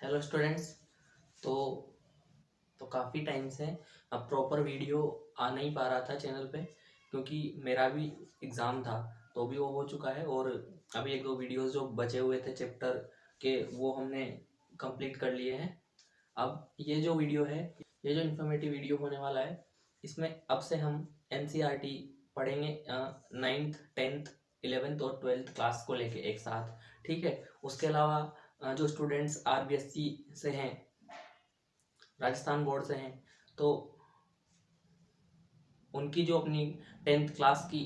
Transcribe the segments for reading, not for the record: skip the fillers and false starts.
Hello students. तो काफ़ी time से अब प्रॉपर वीडियो आ नहीं पा रहा था चैनल पे, क्योंकि मेरा भी एग्ज़ाम था। तो भी वो हो चुका है और अभी एक दो वीडियोस जो बचे हुए थे चैप्टर के वो हमने कंप्लीट कर लिए हैं। अब ये जो वीडियो है, ये जो इन्फॉर्मेटिव वीडियो होने वाला है, इसमें अब से हम एनसीईआरटी पढ़ेंगे 9th 10th 11th और 12th क्लास को लेके एक साथ। ठीक है। उसके अलावा जो स्टूडेंट्स आरबीएससी से हैं, राजस्थान बोर्ड से हैं, तो उनकी जो अपनी 10th क्लास की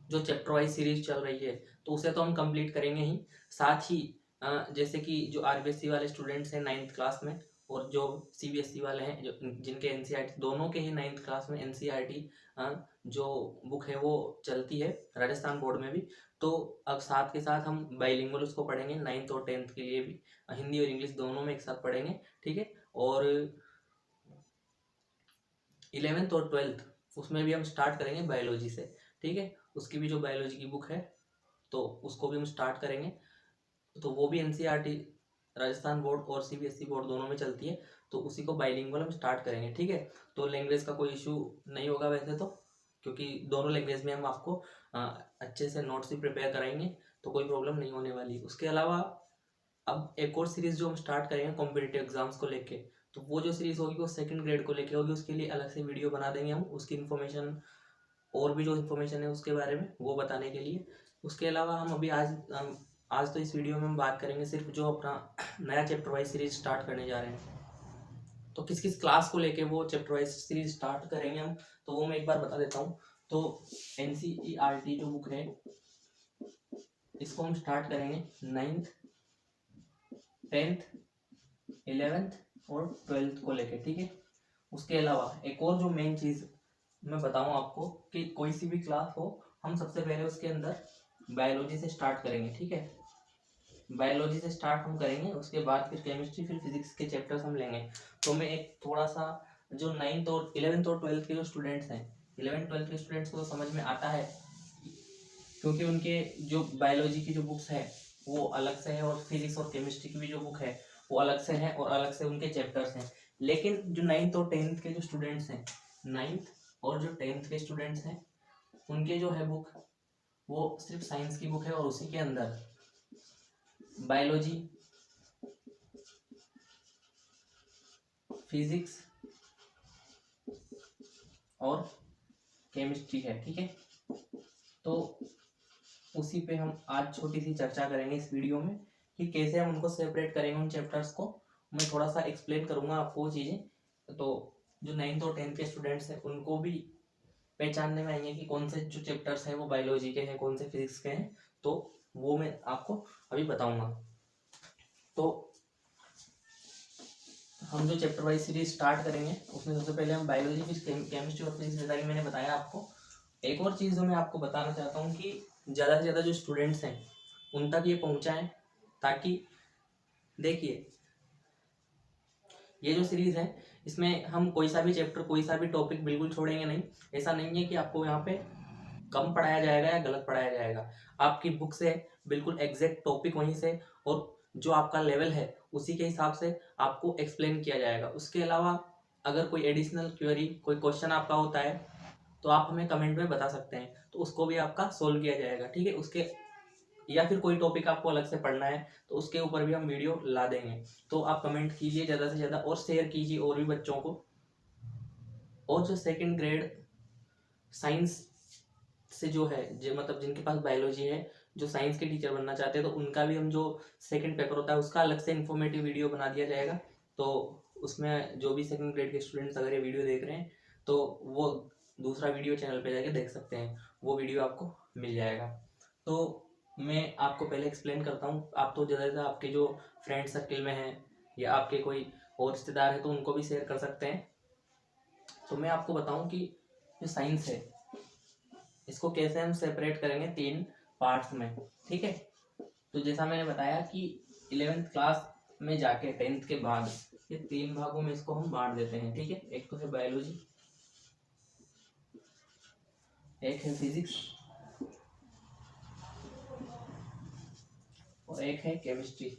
जो चैप्टर वाइज सीरीज चल रही है तो उसे तो हम कंप्लीट करेंगे ही। साथ ही जैसे कि जो आरबीएससी वाले स्टूडेंट्स हैं 9th क्लास में, और जो सीबीएसई वाले हैं जो जिनके एनसीईआरटी दोनों के ही 9th क्लास में एनसीईआरटी जो बुक है वो चलती है राजस्थान बोर्ड में भी। तो अब साथ के साथ हम बाइलिंगुअल उसको पढ़ेंगे 9th और 10th के लिए भी, हिंदी और इंग्लिश दोनों में एक साथ पढ़ेंगे। ठीक है। और 11th और 12th उसमें भी हम स्टार्ट करेंगे बायोलॉजी से। ठीक है। उसकी भी जो बायोलॉजी की बुक है तो उसको भी हम स्टार्ट करेंगे। तो वो भी एनसीईआरटी राजस्थान बोर्ड और सीबीएसई बोर्ड दोनों में चलती है, तो उसी को बाइलिंगुअल हम स्टार्ट करेंगे। ठीक है। तो लैंग्वेज का कोई इशू नहीं होगा वैसे तो, क्योंकि दोनों लैंग्वेज में हम आपको अच्छे से नोट्स भी प्रिपेयर कराएंगे, तो कोई प्रॉब्लम नहीं होने वाली। उसके अलावा अब एक और सीरीज जो हम स्टार्ट करेंगे कॉम्पिटिटिव एग्जाम्स को लेके, तो वो जो सीरीज होगी वो सेकंड ग्रेड को लेके होगी। उसके लिए अलग से वीडियो बना देंगे हम, उसकी इन्फॉर्मेशन और भी जो इन्फॉर्मेशन है उसके बारे में वो बताने के लिए। उसके अलावा हम अभी आज तो इस वीडियो में हम बात करेंगे सिर्फ जो अपना नया चैप्टर वाइज सीरीज स्टार्ट करने जा रहे हैं, तो किस किस क्लास को लेके वो चैप्टर वाइज सीरीज स्टार्ट करेंगे हम, तो वो मैं एक बार बता देता हूँ। तो एनसीईआरटी जो बुक है इसको हम स्टार्ट करेंगे 9th 10th 11th और 12th को लेके। ठीक है। उसके अलावा एक और जो मेन चीज़ मैं बताऊं आपको कि कोई सी भी क्लास हो, हम सबसे पहले उसके अंदर बायोलॉजी से स्टार्ट करेंगे। ठीक है। बायोलॉजी से स्टार्ट हम करेंगे, उसके बाद फिर केमिस्ट्री, फिर फिजिक्स के चैप्टर्स हम लेंगे। तो मैं एक थोड़ा सा जो 9th और 11th और 12th के जो स्टूडेंट्स हैं, 11th 12th के स्टूडेंट्स को तो समझ में आता है, क्योंकि उनके जो बायोलॉजी की जो बुक्स है वो अलग से है, और फिजिक्स और केमिस्ट्री की भी जो बुक है वो अलग से है, और अलग से उनके चैप्टर्स हैं। लेकिन जो 9th और 10th के जो स्टूडेंट्स हैं, 9th और जो 10th के स्टूडेंट्स हैं, उनके जो है बुक वो सिर्फ साइंस की बुक है, और उसी के अंदर बायोलॉजी, फिजिक्स और केमिस्ट्री है। ठीक है। तो उसी पे हम आज छोटी सी चर्चा करेंगे इस वीडियो में कि कैसे हम उनको सेपरेट करेंगे उन चैप्टर्स को। मैं थोड़ा सा एक्सप्लेन करूंगा आपको वो चीज़ें, तो जो 9th और 10th के स्टूडेंट्स हैं उनको भी पहचानने में आएंगे कि कौन से जो चैप्टर्स हैं वो बायोलॉजी के हैं, कौन से फिजिक्स के हैं। तो वो मैं आपको अभी बताऊंगा। तो हम जो चैप्टर वाइज सीरीज स्टार्ट करेंगे उसमें सबसे पहले हम बायोलॉजी, फिर केमिस्ट्री और फिजिक्स, जैसा कि मैंने बताया आपको। एक और चीज़ जो मैं आपको बताना चाहता हूँ कि ज़्यादा से ज़्यादा जो स्टूडेंट्स हैं उन तक ये पहुँचाएँ, ताकि देखिए ये जो सीरीज़ है इसमें हम कोई सा भी चैप्टर, कोई सा भी टॉपिक बिल्कुल छोड़ेंगे नहीं। ऐसा नहीं है कि आपको यहाँ पे कम पढ़ाया जाएगा या गलत पढ़ाया जाएगा। आपकी बुक से बिल्कुल एग्जैक्ट टॉपिक वहीं से, और जो आपका लेवल है उसी के हिसाब से आपको एक्सप्लेन किया जाएगा। उसके अलावा अगर कोई एडिशनल क्वेरी, कोई क्वेश्चन आपका होता है तो आप हमें कमेंट में बता सकते हैं, तो उसको भी आपका सोल्व किया जाएगा। ठीक है। उसके या फिर कोई टॉपिक आपको अलग से पढ़ना है तो उसके ऊपर भी हम वीडियो ला देंगे। तो आप कमेंट कीजिए ज़्यादा से ज़्यादा, और शेयर कीजिए और भी बच्चों को। और जो सेकंड ग्रेड साइंस से जो है, जो मतलब जिनके पास बायोलॉजी है, जो साइंस के टीचर बनना चाहते हैं, तो उनका भी हम जो सेकंड पेपर होता है उसका अलग से इन्फॉर्मेटिव वीडियो बना दिया जाएगा। तो उसमें जो भी सेकंड ग्रेड के स्टूडेंट्स अगर ये वीडियो देख रहे हैं तो वो दूसरा वीडियो चैनल पे जाके देख सकते हैं, वो वीडियो आपको मिल जाएगा। तो मैं आपको पहले एक्सप्लेन करता हूँ। आप तो ज़्यादा से ज़्यादा आपके जो फ्रेंड सर्किल में हैं या आपके कोई और रिश्तेदार हैं तो उनको भी शेयर कर सकते हैं। तो मैं आपको बताऊँ कि जो साइंस है इसको कैसे हम सेपरेट करेंगे 3 पार्ट्स में। ठीक है। तो जैसा मैंने बताया कि 11th क्लास में जाके 10th के बाद ये 3 भागों में इसको हम बांट देते हैं। ठीक है। एक तो है बायोलॉजी, एक है फिजिक्स, और एक है केमिस्ट्री।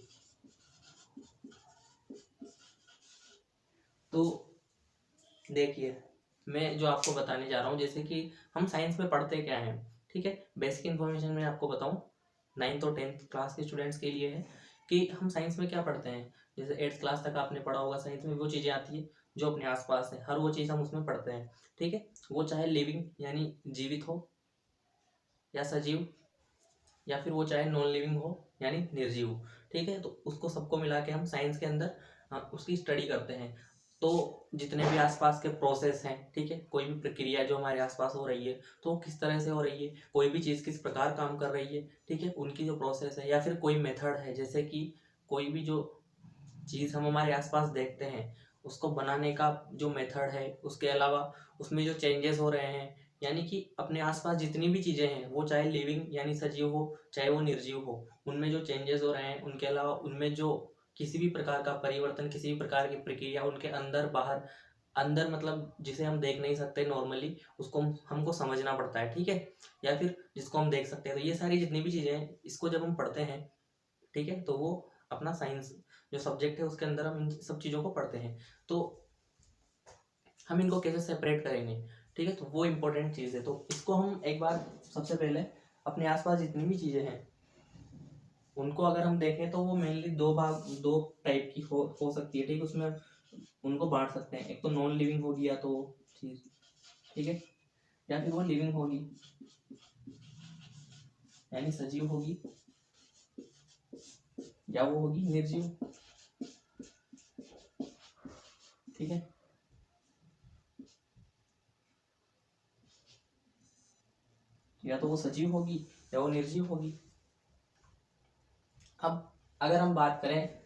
तो देखिए मैं जो आपको बताने जा रहा हूँ, जैसे कि हम साइंस में पढ़ते क्या हैं, ठीक है। बेसिक इन्फॉर्मेशन मैं आपको बताऊँ 9th और 10th क्लास के स्टूडेंट्स के लिए है कि हम साइंस में क्या पढ़ते हैं। जैसे 8th क्लास तक आपने पढ़ा होगा साइंस में, वो चीज़ें आती है जो अपने आसपास है, हर वो चीज़ हम उसमें पढ़ते हैं, ठीक है। वो चाहे लिविंग यानी जीवित हो या सजीव, या फिर वो चाहे नॉन लिविंग हो यानी निर्जीव हो, ठीक है। तो उसको सबको मिला के हम साइंस के अंदर उसकी स्टडी करते हैं। तो जितने भी आसपास के प्रोसेस हैं, ठीक है, कोई भी प्रक्रिया जो हमारे आसपास हो रही है तो वो किस तरह से हो रही है, कोई भी चीज़ किस प्रकार काम कर रही है, ठीक है, उनकी जो प्रोसेस है, या फिर कोई मेथड है, जैसे कि कोई भी जो चीज़ हम हमारे आसपास देखते हैं उसको बनाने का जो मेथड है, उसके अलावा उसमें जो चेंजेस हो रहे हैं, यानी कि अपने आसपास जितनी भी चीज़ें हैं वो चाहे लिविंग यानी सजीव हो चाहे वो निर्जीव हो, उनमें जो चेंजेस हो रहे हैं, उनके अलावा उनमें जो किसी भी प्रकार का परिवर्तन, किसी भी प्रकार की प्रक्रिया उनके अंदर बाहर, अंदर मतलब जिसे हम देख नहीं सकते नॉर्मली, उसको हमको समझना पड़ता है, ठीक है, या फिर जिसको हम देख सकते हैं। तो ये सारी जितनी भी चीज़ें हैं इसको जब हम पढ़ते हैं, ठीक है, तो वो अपना साइंस जो सब्जेक्ट है उसके अंदर हम इन सब चीज़ों को पढ़ते हैं। तो हम इनको कैसे सेपरेट करेंगे, ठीक है, तो वो इम्पोर्टेंट चीज़ है। तो इसको हम एक बार सबसे पहले अपने आसपास जितनी भी चीज़ें हैं उनको अगर हम देखें तो वो मेनली दो टाइप की हो सकती है, ठीक है। उसमें उनको बांट सकते हैं, एक तो नॉन लिविंग होगी या तो चीज़, ठीक है, या फिर वो लिविंग होगी यानी सजीव होगी, या वो होगी निर्जीव, ठीक है। या तो वो सजीव होगी या वो निर्जीव होगी। अब अगर हम बात करें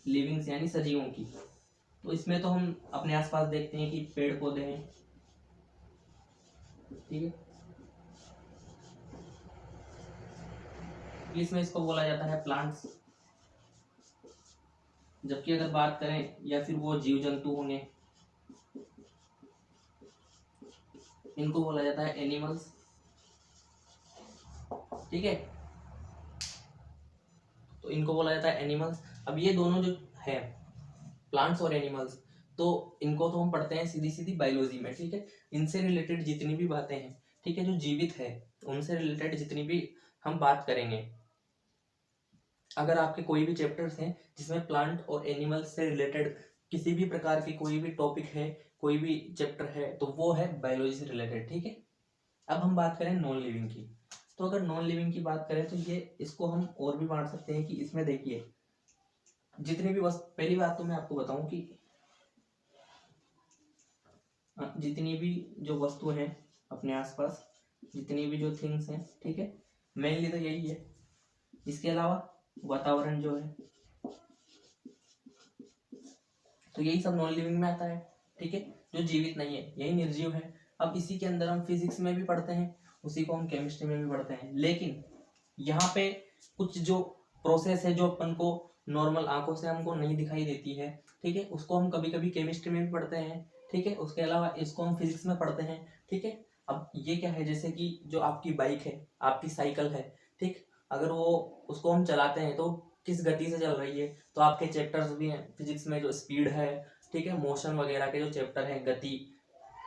लिविंग्स यानी सजीवों की, तो इसमें तो हम अपने आसपास देखते हैं कि पेड़ पौधे हैं, ठीक है, इंग्लिश में इसको बोला जाता है प्लांट्स। जबकि अगर बात करें या फिर वो जीव जंतु होंगे, इनको बोला जाता है एनिमल्स, ठीक है, तो इनको बोला जाता है एनिमल्स। अब ये दोनों जो है प्लांट्स और एनिमल्स, तो इनको तो हम पढ़ते हैं सीधी सीधी बायोलॉजी में, ठीक है। इनसे रिलेटेड जितनी भी बातें हैं, ठीक है, जो जीवित है उनसे रिलेटेड जितनी भी हम बात करेंगे, अगर आपके कोई भी चैप्टर्स हैं जिसमें प्लांट और एनिमल्स से रिलेटेड किसी भी प्रकार की कोई भी टॉपिक है, कोई भी चैप्टर है, तो वो है बायोलॉजी से रिलेटेड, ठीक है। अब हम बात करें नॉन लिविंग की, तो अगर नॉन लिविंग की बात करें तो ये इसको हम और भी बांट सकते हैं कि इसमें देखिए जितनी भी वस्तु, पहली बात तो मैं आपको बताऊं कि जितनी भी जो वस्तु हैं अपने आसपास, जितनी भी जो थिंग्स हैं, ठीक है, मेनली तो यही है। इसके अलावा वातावरण जो है, तो यही सब नॉन लिविंग में आता है, ठीक है, जो जीवित नहीं है यही निर्जीव है। अब इसी के अंदर हम फिजिक्स में भी पढ़ते हैं, उसी को हम केमिस्ट्री में भी पढ़ते हैं, लेकिन यहाँ पे कुछ जो प्रोसेस है जो अपन को नॉर्मल आंखों से हमको नहीं दिखाई देती है, ठीक है, उसको हम कभी कभी केमिस्ट्री में भी पढ़ते हैं, ठीक है, उसके अलावा इसको हम फिजिक्स में पढ़ते हैं, ठीक है। अब ये क्या है, जैसे कि जो आपकी बाइक है, आपकी साइकिल है, ठीक, अगर वो उसको हम चलाते हैं तो किस गति से चल रही है, तो आपके चैप्टर्स भी हैं फिजिक्स में, जो स्पीड है, ठीक है, मोशन वगैरह के जो चैप्टर हैं, गति,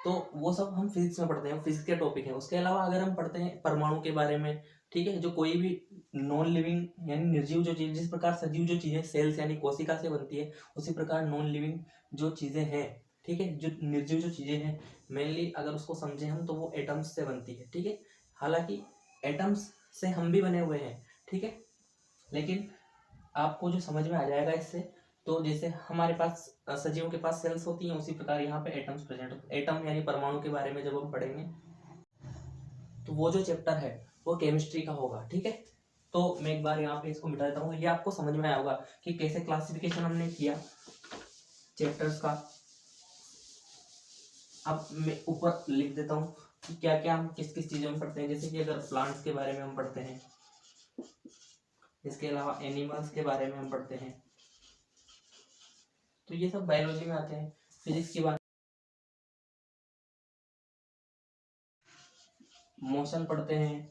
तो वो सब हम फिजिक्स में पढ़ते हैं, फिजिक्स के टॉपिक हैं। उसके अलावा अगर हम पढ़ते हैं परमाणु के बारे में, ठीक है, जो कोई भी नॉन लिविंग यानी निर्जीव जो चीज, जिस प्रकार सजीव जो चीजें सेल्स यानी कोशिका से बनती है, उसी प्रकार नॉन लिविंग जो चीजें हैं, ठीक है, जो निर्जीव जो चीजें हैं, मेनली अगर उसको समझे हम तो वो एटम्स से बनती है, ठीक है। हालांकि एटम्स से हम भी बने हुए हैं, ठीक है, लेकिन आपको जो समझ में आ जाएगा इससे, तो जैसे हमारे पास सजीवों के पास सेल्स होती हैं, उसी प्रकार यहाँ पे एटम्स प्रेजेंट होते हैं। एटम यानी परमाणु के बारे में जब हम पढ़ेंगे तो वो जो चैप्टर है वो केमिस्ट्री का होगा, ठीक है। तो मैं एक बार यहाँ पे इसको मिटा देता हूँ, ये आपको समझ में आया होगा कि कैसे क्लासिफिकेशन हमने किया चैप्टर्स का। अब मैं ऊपर लिख देता हूँ कि क्या क्या हम किस किस चीज़ों में पढ़ते हैं। जैसे कि अगर प्लांट्स के बारे में हम पढ़ते हैं, इसके अलावा एनिमल्स के बारे में हम पढ़ते हैं, तो ये सब बायोलॉजी में आते हैं। फिजिक्स की बात, मोशन पढ़ते हैं,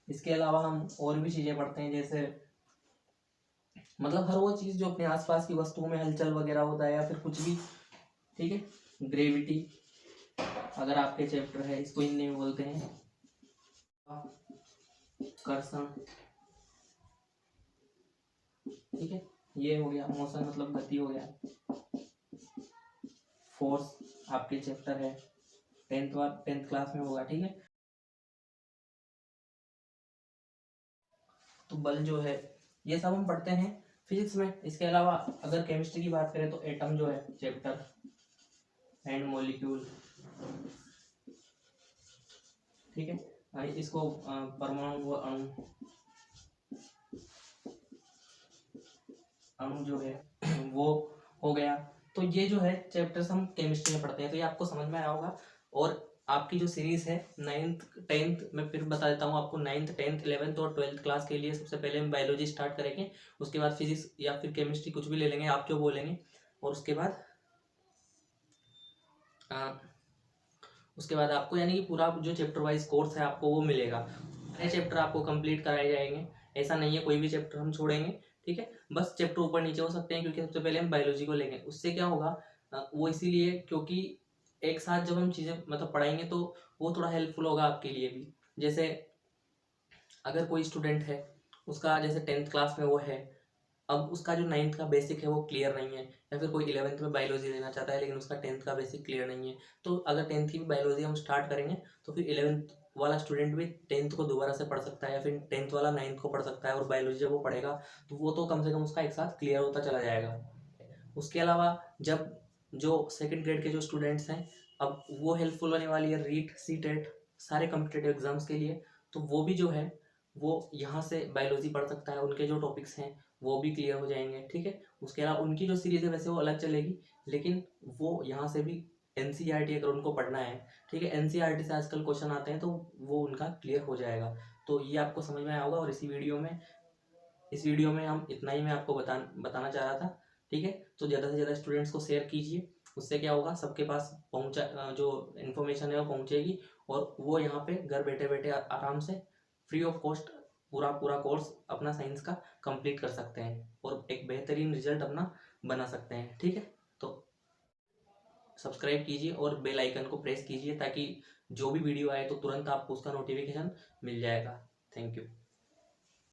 इसके अलावा हम और भी चीज़ें पढ़ते हैं, जैसे मतलब हर वो चीज़ जो अपने आसपास की वस्तुओं में हलचल वगैरह होता है या फिर कुछ भी, ठीक है। ग्रेविटी अगर आपके चैप्टर है, इसको हिंदी में बोलते हैं कर्षण, ठीक है। ये हो गया मोशन मतलब गति हो गया। फोर्स आपके चैप्टर है, 10th क्लास में होगा, ठीक है। तो बल जो है ये सब हम पढ़ते हैं फिजिक्स में। इसके अलावा अगर केमिस्ट्री की बात करें तो एटम जो है चैप्टर एंड मॉलिक्यूल, ठीक है। इसको परमाणु व अणु जो है वो हो गया। तो ये जो है चैप्टर्स हम केमिस्ट्री में पढ़ते हैं, तो ये आपको समझ में आया होगा। और आपकी जो सीरीज है 9th 10th, मैं फिर बता देता हूँ आपको, 9th 10th 11th और 12th क्लास के लिए सबसे पहले हम बायोलॉजी स्टार्ट करेंगे, उसके बाद फिजिक्स या फिर केमिस्ट्री कुछ भी ले लेंगे आप जो बोलेंगे, और उसके बाद आपको यानी कि पूरा जो चैप्टर वाइज कोर्स है आपको वो मिलेगा। सारे चैप्टर आपको कंप्लीट कराए जाएंगे, ऐसा नहीं है कोई भी चैप्टर हम छोड़ेंगे, ठीक है। बस चैप्टर ऊपर नीचे हो सकते हैं क्योंकि सबसे पहले हम बायोलॉजी को लेंगे। उससे क्या होगा, वो इसीलिए क्योंकि एक साथ जब हम चीज़ें मतलब पढ़ाएंगे तो वो थोड़ा हेल्पफुल होगा आपके लिए भी। जैसे अगर कोई स्टूडेंट है, उसका जैसे 10th क्लास में वो है, अब उसका जो 9th का बेसिक है वो क्लियर नहीं है, या फिर कोई 11th में बायोलॉजी लेना चाहता है लेकिन उसका 10th का बेसिक क्लियर नहीं है, तो अगर 10th की भी बायोलॉजी हम स्टार्ट करेंगे तो फिर 11th वाला स्टूडेंट भी 10th को दोबारा से पढ़ सकता है, या फिर 10th वाला 9th को पढ़ सकता है, और बायोलॉजी जब वो पढ़ेगा तो वो तो कम से कम उसका एक साथ क्लियर होता चला जाएगा। उसके अलावा जब जो सेकेंड ग्रेड के जो स्टूडेंट्स हैं, अब वो हेल्पफुल होने वाली है रीट सी टेट सारे कम्पिटेटिव एग्जाम्स के लिए, तो वो भी जो है वो यहाँ से बायोलॉजी पढ़ सकता है, उनके जो टॉपिक्स हैं वो भी क्लियर हो जाएंगे, ठीक है। उसके अलावा उनकी जो सीरीज है वैसे वो अलग चलेगी, लेकिन वो यहाँ से भी एनसीईआरटी अगर उनको पढ़ना है, ठीक है, एनसीईआरटी से आजकल क्वेश्चन आते हैं तो वो उनका क्लियर हो जाएगा। तो ये आपको समझ में आया होगा, और इस वीडियो में हम इतना ही मैं आपको बताना चाह रहा था, ठीक है। तो ज़्यादा से ज़्यादा स्टूडेंट्स को शेयर कीजिए, उससे क्या होगा सबके पास जो इन्फॉर्मेशन है वो पहुँचेगी, और वो यहाँ पे घर बैठे बैठे आराम से फ्री ऑफ कॉस्ट पूरा पूरा कोर्स अपना साइंस का कंप्लीट कर सकते हैं और एक बेहतरीन रिजल्ट अपना बना सकते हैं, ठीक है। तो सब्सक्राइब कीजिए और बेल आइकन को प्रेस कीजिए ताकि जो भी वीडियो आए तो तुरंत आपको उसका नोटिफिकेशन मिल जाएगा। Thank you.